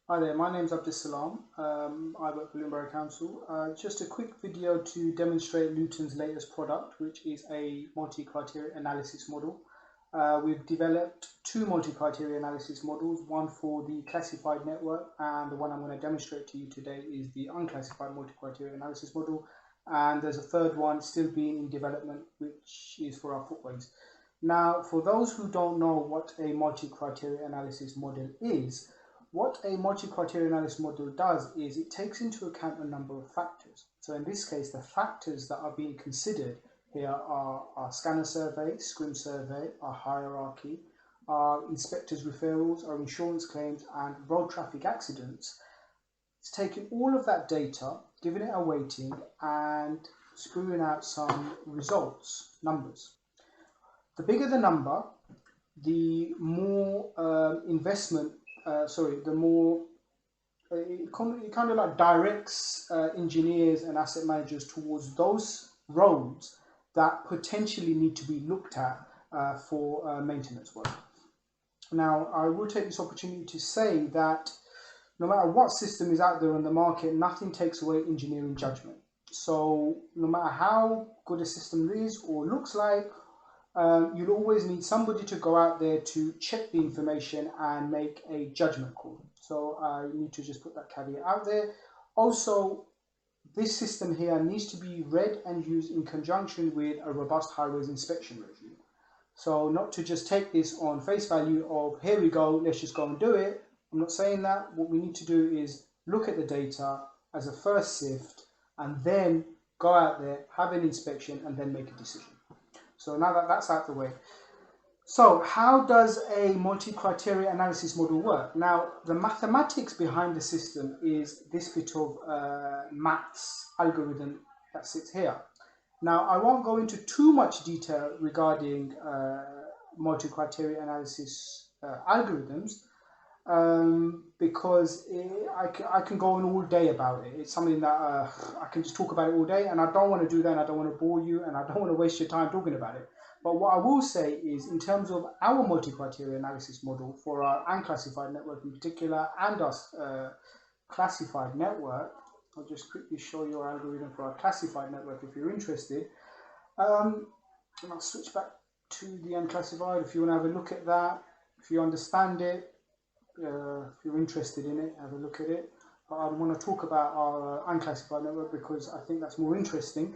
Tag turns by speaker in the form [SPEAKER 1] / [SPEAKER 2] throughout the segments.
[SPEAKER 1] Hi there, my name's Abdus Salam. I work for Luton Borough Council. Just a quick video to demonstrate Luton's latest product, which is a multi-criteria analysis model. We've developed two multi-criteria analysis models, one for the classified network, and the one I'm going to demonstrate to you today is the unclassified multi-criteria analysis model. And there's a third one still being in development, which is for our footways. Now, for those who don't know what a multi-criteria analysis model is, what a multi-criteria analysis model does is it takes into account a number of factors. So in this case, the factors that are being considered here are our scanner survey, scrim survey, our hierarchy, our inspectors' referrals, our insurance claims, and road traffic accidents. It's taking all of that data, giving it a weighting, and screwing out some results, numbers. The bigger the number, the more the more it kind of like directs engineers and asset managers towards those roads that potentially need to be looked at for maintenance work. Now, I will take this opportunity to say that no matter what system is out there on the market, nothing takes away engineering judgment. So no matter how good a system is or looks like, you'll always need somebody to go out there to check the information and make a judgment call. So I need to just put that caveat out there. Also, this system here needs to be read and used in conjunction with a robust highways inspection regime. So not to just take this on face value of, here we go, let's just go and do it. I'm not saying that. What we need to do is look at the data as a first sift and then go out there, have an inspection, and then make a decision. So now that that's out the way. So how does a multi-criteria analysis model work? Now, the mathematics behind the system is this bit of maths algorithm that sits here. Now, I won't go into too much detail regarding multi-criteria analysis algorithms because I can go on all day about it. It's something that I can just talk about it all day, and I don't want to do that, and I don't want to bore you, and I don't want to waste your time talking about it. But what I will say is, in terms of our multi-criteria analysis model for our unclassified network in particular, and our classified network, I'll just quickly show you our algorithm for our classified network if you're interested. And I'll switch back to the unclassified if you want to have a look at that, if you understand it. If you're interested in it, have a look at it. But I want to talk about our unclassified network because I think that's more interesting.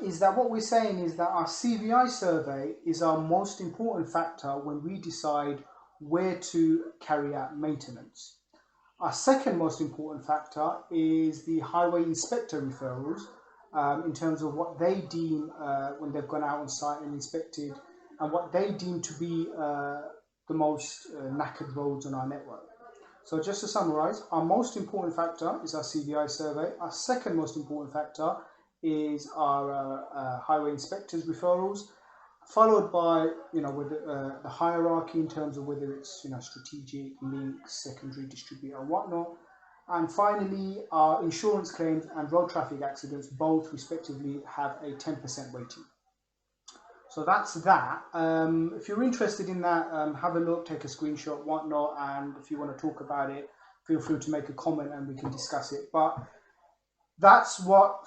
[SPEAKER 1] Is that what we're saying is that our CVI survey is our most important factor when we decide where to carry out maintenance. Our second most important factor is the highway inspector referrals in terms of what they deem when they've gone out on site and inspected and what they deem to be the most knackered roads on our network. So just to summarize, our most important factor is our CVI survey. Our second most important factor is our highway inspectors referrals, followed by with the hierarchy in terms of whether it's strategic, links, secondary, distributor, and whatnot. And finally, our insurance claims and road traffic accidents both respectively have a 10% weighting. So that's that. If you're interested in that, have a look, take a screenshot, whatnot, and if you want to talk about it, feel free to make a comment and we can discuss it. But that's what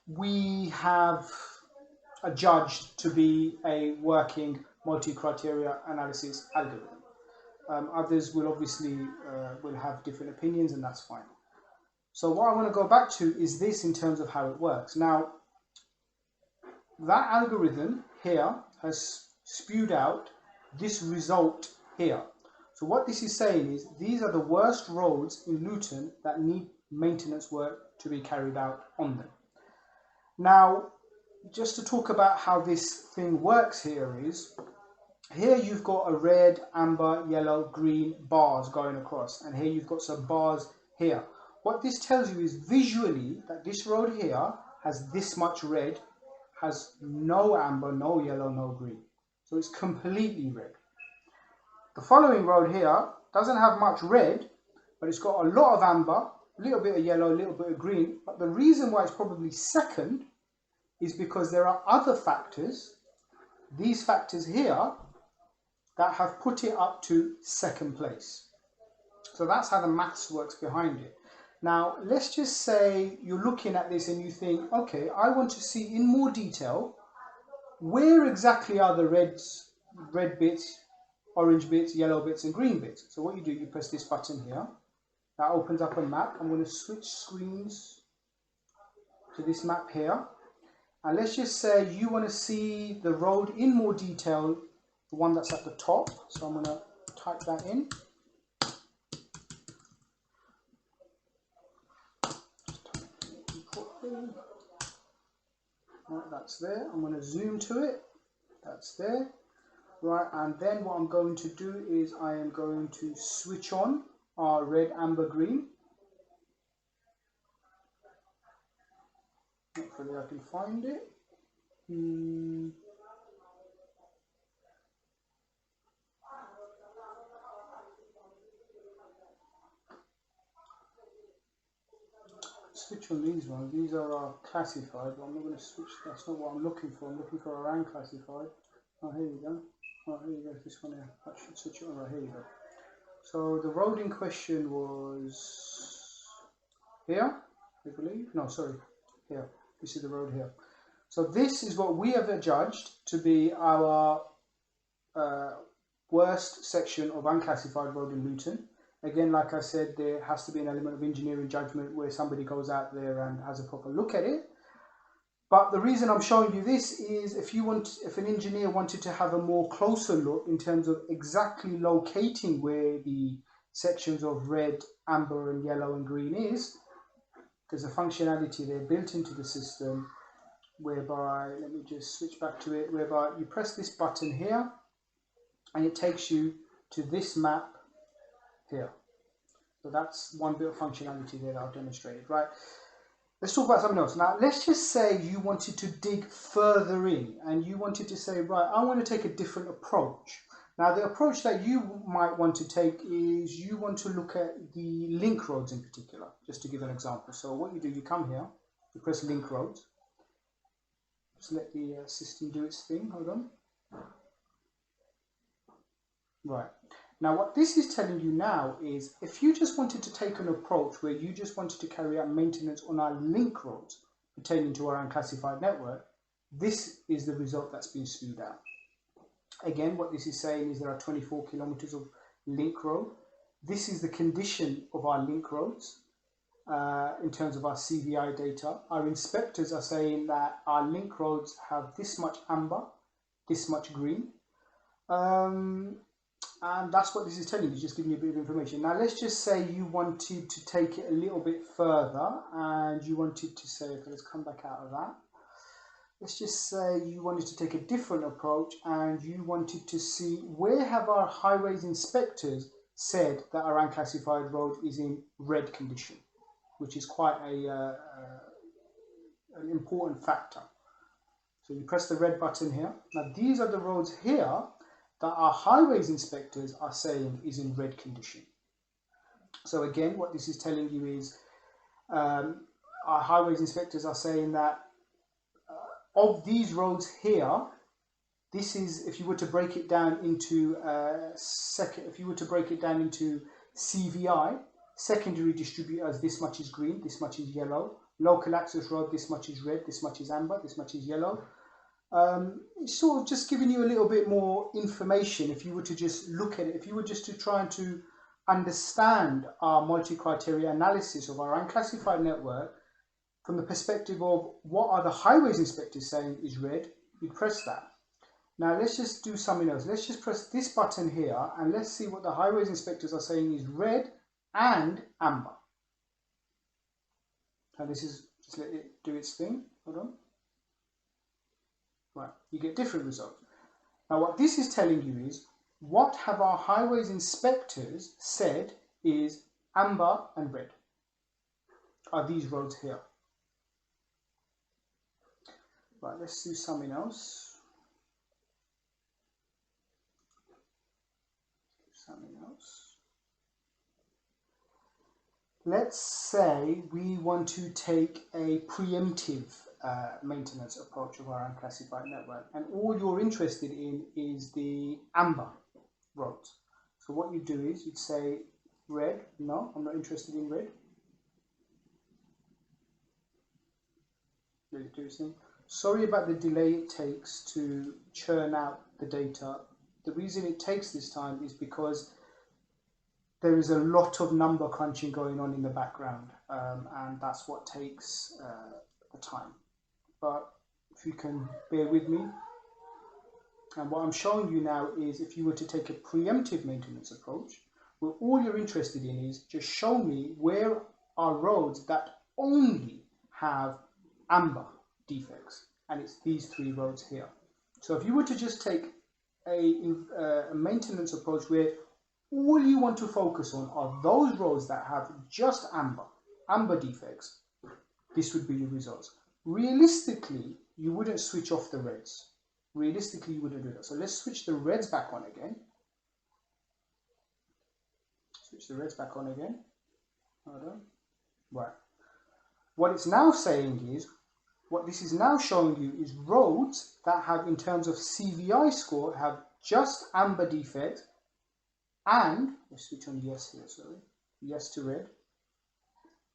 [SPEAKER 1] we have adjudged to be a working multi-criteria analysis algorithm. Others will obviously will have different opinions, and that's fine. So what I want to go back to is this in terms of how it works. Now, that algorithm here has spewed out this result here. So what this is saying is these are the worst roads in Luton that need maintenance work to be carried out on them. Now, just to talk about how this thing works here is, here you've got a red, amber, yellow, green bars going across, and here you've got some bars here. What this tells you is visually that this road here has this much red, has no amber, no yellow, no green. So it's completely red. The following road here doesn't have much red, but it's got a lot of amber, a little bit of yellow, a little bit of green. But the reason why it's probably second is because there are other factors, these factors here, that have put it up to second place. So that's how the maths works behind it. Now, let's just say you're looking at this and you think, okay, I want to see in more detail where exactly are the red bits, orange bits, yellow bits, and green bits. So what you do, you press this button here. That opens up a map. I'm going to switch screens to this map here. And let's just say you want to see the road in more detail, the one that's at the top. So I'm going to type that in. Right, that's there. I'm going to zoom to it. That's there. Right, and then what I'm going to do is I am going to switch on our red, amber, green. Hopefully I can find it. Switch on these ones. These are our classified, but I'm not going to switch. That's not what I'm looking for. I'm looking for our unclassified. Oh, here you go. Oh, here you go. This one here. I should switch it on. Right, here you go. So the road in question was here, I believe. No, sorry, here. This is the road here. So this is what we have adjudged to be our worst section of unclassified road in Luton. Again, like I said, there has to be an element of engineering judgment where somebody goes out there and has a proper look at it. But the reason I'm showing you this is if an engineer wanted to have a more closer look in terms of exactly locating where the sections of red, amber, and yellow and green is, there's a functionality there built into the system whereby, let me just switch back to it, whereby you press this button here and it takes you to this map here. So that's one bit of functionality there that I've demonstrated, right? Let's talk about something else. Now, let's just say you wanted to dig further in and you wanted to say, right, I want to take a different approach. Now, the approach that you might want to take is you want to look at the link roads in particular, just to give an example. So what you do, you come here, you press link roads. Just let the system do its thing. Hold on. Right. Now, what this is telling you now is if you just wanted to take an approach where you just wanted to carry out maintenance on our link roads pertaining to our unclassified network, this is the result that's been spewed out. Again, what this is saying is there are 24 kilometers of link road. This is the condition of our link roads in terms of our CVI data. Our inspectors are saying that our link roads have this much amber, this much green. And that's what this is telling you, just giving you a bit of information. Now, let's just say you wanted to take it a little bit further and you wanted to say, okay, let's come back out of that. Let's just say you wanted to take a different approach and you wanted to see where have our highways inspectors said that our unclassified road is in red condition, which is quite an important factor. So you press the red button here. Now, these are the roads here that our highways inspectors are saying is in red condition. So again, what this is telling you is our highways inspectors are saying that of these roads here, this is, if you were to break it down into CVI, secondary distributors, this much is green, this much is yellow. Local access road, this much is red, this much is amber, this much is yellow. It's sort of just giving you a little bit more information if you were to just look at it, if you were just to try and to understand our multi-criteria analysis of our unclassified network from the perspective of what are the highways inspectors saying is red, you press that. Now let's just do something else. Let's just press this button here and let's see what the highways inspectors are saying is red and amber. And this is, just let it do its thing. Hold on. Right, you get different results. Now what this is telling you is what have our highways inspectors said is amber and red are these roads here. Right, let's do something else. Let's say we want to take a preemptive maintenance approach of our unclassified network, and all you're interested in is the amber roads. So what you do is you'd say Red, no, I'm not interested in red. Let it do its thing. Sorry about the delay it takes to churn out the data. The reason it takes this time is because there is a lot of number crunching going on in the background, and that's what takes the time. But if you can bear with me, and what I'm showing you now is if you were to take a preemptive maintenance approach, where all you're interested in is just show me where are roads that only have amber defects, and it's these 3 roads here. So if you were to just take a maintenance approach where all you want to focus on are those roads that have just amber defects, this would be your results. Realistically, you wouldn't switch off the reds. Realistically, you wouldn't do that. So let's switch the reds back on again. Switch the reds back on again. Hold on. Right. What it's now saying is, what this is now showing you is roads that have, in terms of CVI score, have just amber defects, and let's switch on yes here, sorry. Yes to red.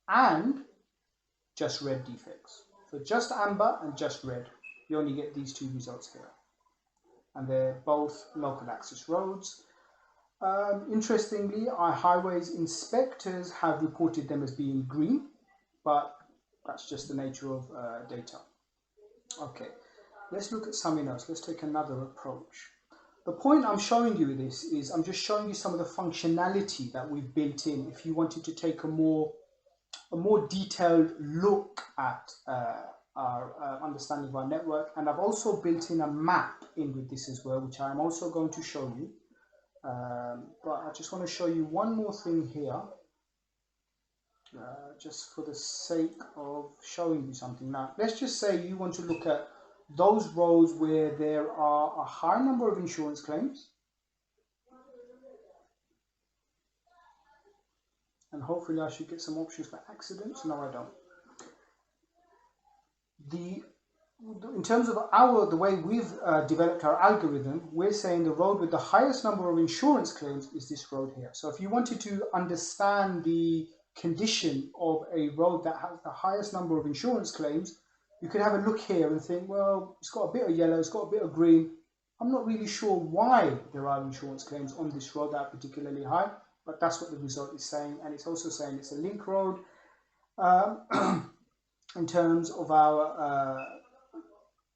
[SPEAKER 1] And just red defects. So just amber and just red. You only get these 2 results here. And they're both local access roads. Interestingly, our highways inspectors have reported them as being green, but that's just the nature of data. Okay, let's look at something else. Let's take another approach. The point I'm showing you this is I'm just showing you some of the functionality that we've built in if you wanted to take a more detailed look at our understanding of our network. And I've also built in a map in with this as well, which I'm also going to show you. But I just want to show you one more thing here, just for the sake of showing you something. Now, let's just say you want to look at those roads where there are a high number of insurance claims, and hopefully I should get some options for accidents. No, I don't. In terms of the way we've developed our algorithm, we're saying the road with the highest number of insurance claims is this road here. So if you wanted to understand the condition of a road that has the highest number of insurance claims, you could have a look here and think, well, it's got a bit of yellow, it's got a bit of green. I'm not really sure why there are insurance claims on this road that are particularly high, but that's what the result is saying. And it's also saying it's a link road. In terms of our,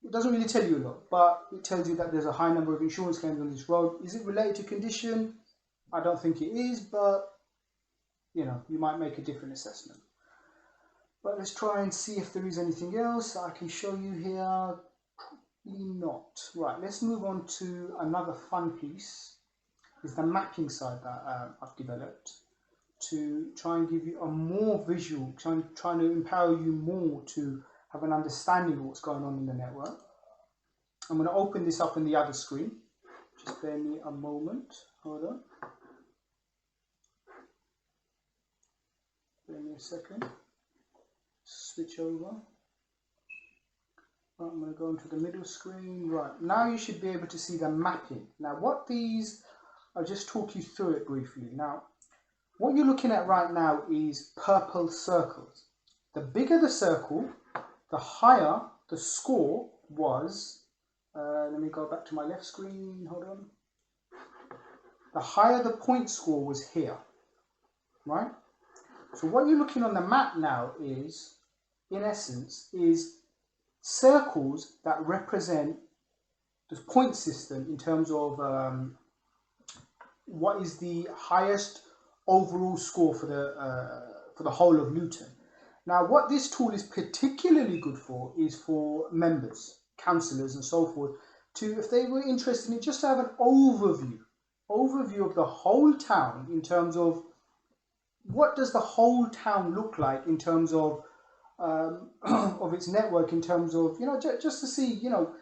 [SPEAKER 1] it doesn't really tell you a lot, but it tells you that there's a high number of insurance claims on this road. Is it related to condition? I don't think it is, but you know, you might make a different assessment. But let's try and see if there is anything else I can show you here. Probably not. Right, let's move on to another fun piece. Is the mapping side that I've developed to try and give you a more visual, trying to empower you more to have an understanding of what's going on in the network. I'm going to open this up in the other screen. Just bear me a moment. Hold on. Bear me a second. Switch over. Right, I'm going to go into the middle screen. Right, now you should be able to see the mapping. Now what these, I'll just talk you through it briefly. Now, what you're looking at right now is purple circles. The bigger the circle, the higher the score was. Let me go back to my left screen, hold on. The higher the point score was here, right? So what you're looking on the map now is, in essence, is circles that represent the point system in terms of what is the highest overall score for the whole of Luton. Now, what this tool is particularly good for is for members, councillors and so forth, to, if they were interested in just to have an overview of the whole town in terms of what does the whole town look like in terms of its network, in terms of, you know, just to see, you know,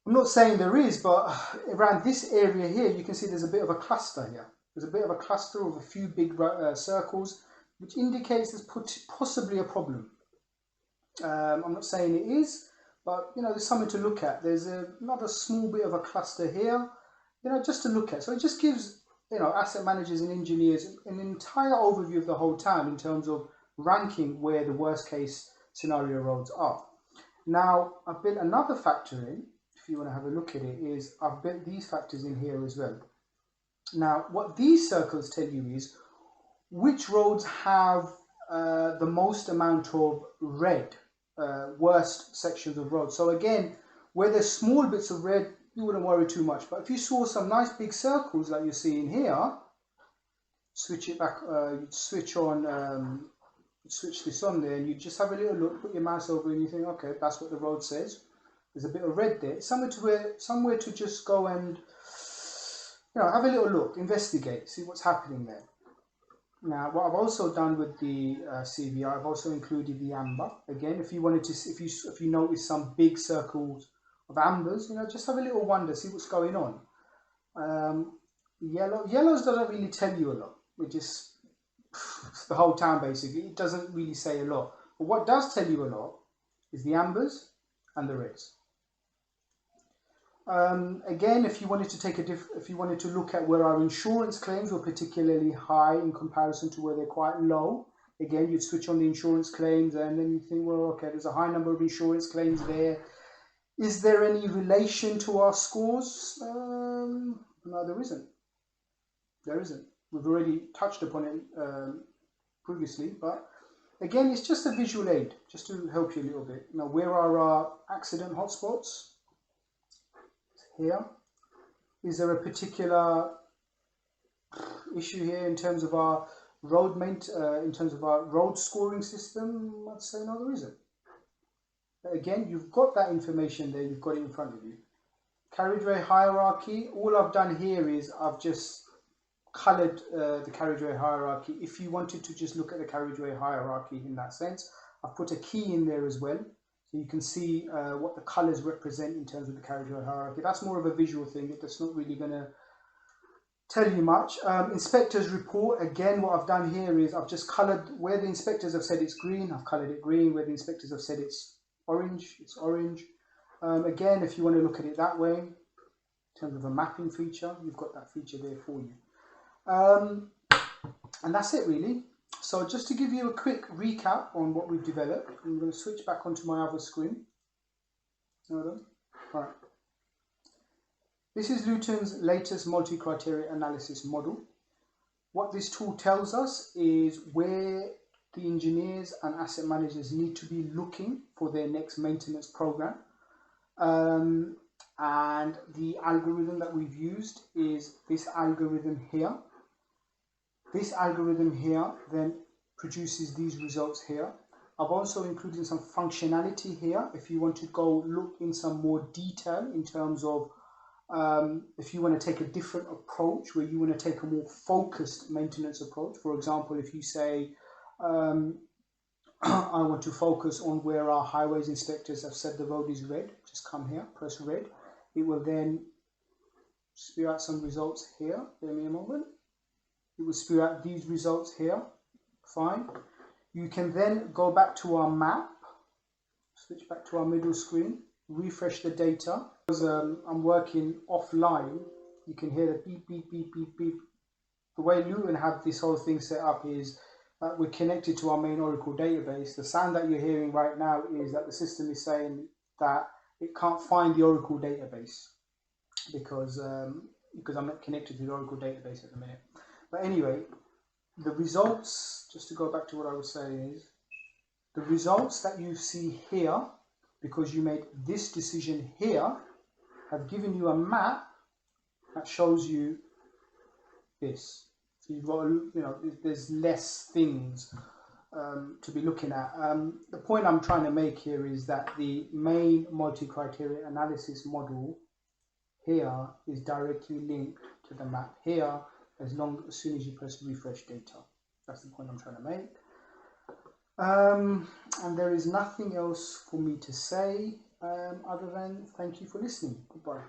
[SPEAKER 1] I'm not saying there is, but around this area here, you can see there's a bit of a cluster here. There's a bit of a cluster of a few big circles, which indicates there's possibly a problem. I'm not saying it is, but you know, there's something to look at. There's another small bit of a cluster here, you know, just to look at. So it just gives asset managers and engineers an entire overview of the whole town in terms of ranking where the worst case scenario roads are. Now, I've built another factor in, if you want to have a look at it, is I've built these factors in here as well. Now, what these circles tell you is which roads have the most amount of red, worst sections of roads. So again, where there's small bits of red, you wouldn't worry too much. But if you saw some nice big circles like you're seeing here, switch it back, you'd switch on, switch this on there, and you just have a little look, put your mouse over, and you think, okay, that's what the road says. There's a bit of red there. Somewhere to just go and have a little look, investigate, see what's happening there. Now, what I've also done with the CVR, I've also included the amber. Again, if you wanted to, if you notice some big circles of ambers, just have a little wonder, see what's going on. Yellows doesn't really tell you a lot. It just the whole town basically. It doesn't really say a lot. But what does tell you a lot is the ambers and the reds. Again, if you wanted to look at where our insurance claims were particularly high in comparison to where they're quite low, again, you'd switch on the insurance claims, and then you think, well, okay, there's a high number of insurance claims there. Is there any relation to our scores? No, there isn't. There isn't. We've already touched upon it previously, but again, it's just a visual aid, just to help you a little bit. Now, where are our accident hotspots? Here. Is there a particular issue here in terms of our in terms of our road scoring system? I'd say no, there isn't. Again, you've got that information there, you've got it in front of you. Carriageway hierarchy, all I've done here is I've just coloured the carriageway hierarchy. If you wanted to just look at the carriageway hierarchy in that sense, I've put a key in there as well. So you can see what the colours represent in terms of the carriageway hierarchy. That's more of a visual thing. That's not really going to tell you much. Inspector's report, again, what I've done here is I've just coloured where the inspectors have said it's green, I've coloured it green. Where the inspectors have said it's orange, it's orange. Again, if you want to look at it that way, in terms of a mapping feature, you've got that feature there for you. And that's it really. So just to give you a quick recap on what we've developed, I'm going to switch back onto my other screen. Hold on. All right. This is Luton's latest multi-criteria analysis model. What this tool tells us is where the engineers and asset managers need to be looking for their next maintenance program. And the algorithm that we've used is this algorithm here. This algorithm here then produces these results here. I've also included some functionality here if you want to go look in some more detail in terms of if you want to take a different approach, where you want to take a more focused maintenance approach. For example, if you say, I want to focus on where our highways inspectors have said the road is red, just come here, press red. It will then spew out some results here. Give me a moment. It will spew out these results here. Fine. You can then go back to our map, switch back to our middle screen, refresh the data. Because I'm working offline, you can hear the beep, beep, beep, beep, beep. The way Luton have this whole thing set up is that we're connected to our main Oracle database. The sound that you're hearing right now is that the system is saying that it can't find the Oracle database because I'm not connected to the Oracle database at the minute. But anyway, the results, just to go back to what I was saying, is the results that you see here, because you made this decision here, have given you a map that shows you this. So you've got, there's less things to be looking at. The point I'm trying to make here is that the main multi-criteria analysis model here is directly linked to the map here as soon as you press refresh data. That's the point I'm trying to make. And there is nothing else for me to say other than thank you for listening. Goodbye.